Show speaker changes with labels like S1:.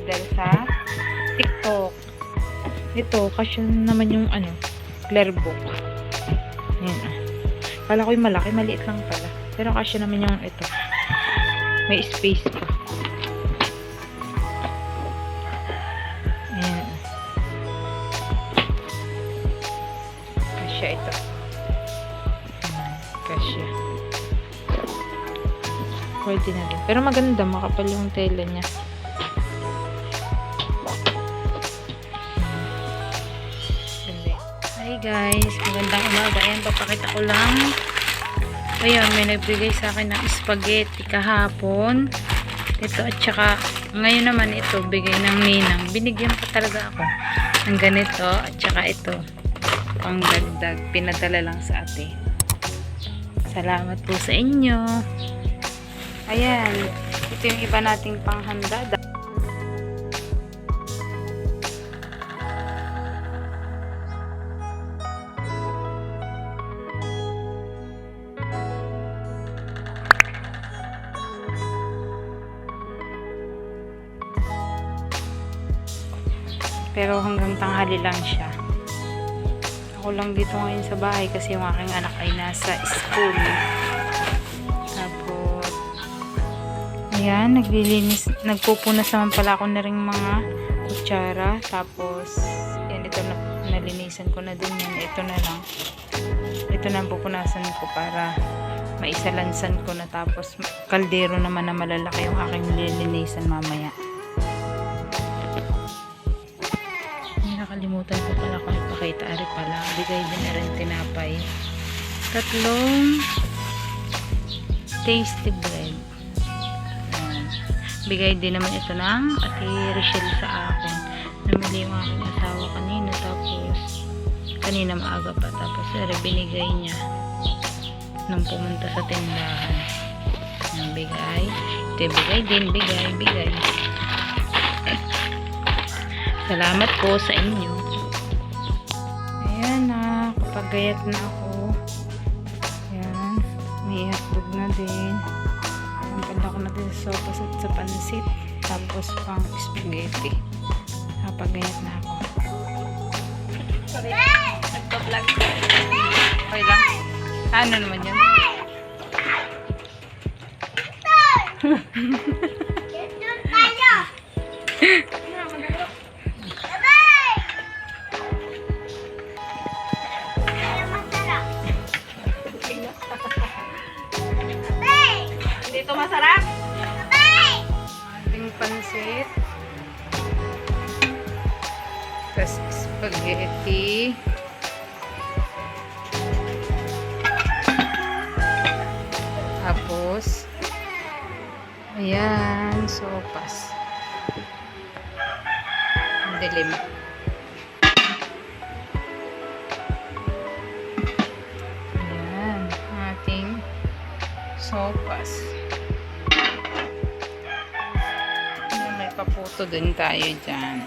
S1: dahil sa TikTok. Ito, kasi naman yung clear book. Ayan. Kala ko yung malaki, maliit lang pala. Pero kasi naman yung ito. May space pa. Ayan. Kasya ito. Kasya. Pwede na din. Pero maganda, makapal yung tela niya. Hi guys, magandang umaga. Ayan, papakita ko lang. Ayan, may nagbigay sa akin ng spaghetti kahapon. Ito, at saka ngayon naman ito, bigay ng ninang. Binigyan pa talaga ako ng ganito, at saka ito, pang dagdag. Pinadala lang sa ate. Salamat po sa inyo. Ayan, ito yung iba nating panghanda. Pero hanggang tanghali lang siya. Ako lang dito ngayon sa bahay kasi yung aking anak ay nasa school. Tapos, ayan, naglilinis, nagpupunas naman pala ako na rin mga kutsara. Tapos, yan, ito na, nalinisan ko na din yan. Ito na lang. Ito na pupunasan ko para maisalansan ko na. Tapos, kaldero naman na malalaki yung aking nilinisan mamaya. Nakalimutan ko pala kung ipakita. Ari pala, bigay din na rin tinapay. 3 tasty bread. Bigay din naman ito ng Ate Rochelle sa akin. Namili yung aking asawa kanina. Tapos kanina maaga pa. Tapos binigay niya nung pumunta sa tindahan. Bigay. Ito bigay din. Bigay. Salamat po sa inyo. Ayan na. Kapag-gayat na ako. Ayan. May hotdog na din. Pagpala ko na din sa sopas at sa pansit. Tapos pang spaghetti. Kapag-gayat na ako. Sorry. Nagpa-vlog. Okay lang. Ano naman yun? Dito masarap? Ating pansit. Tapos spaghetti. Tapos ayan, sopas. Ang dilim. Ayan, ating sopas. May paputo din tayo dyan.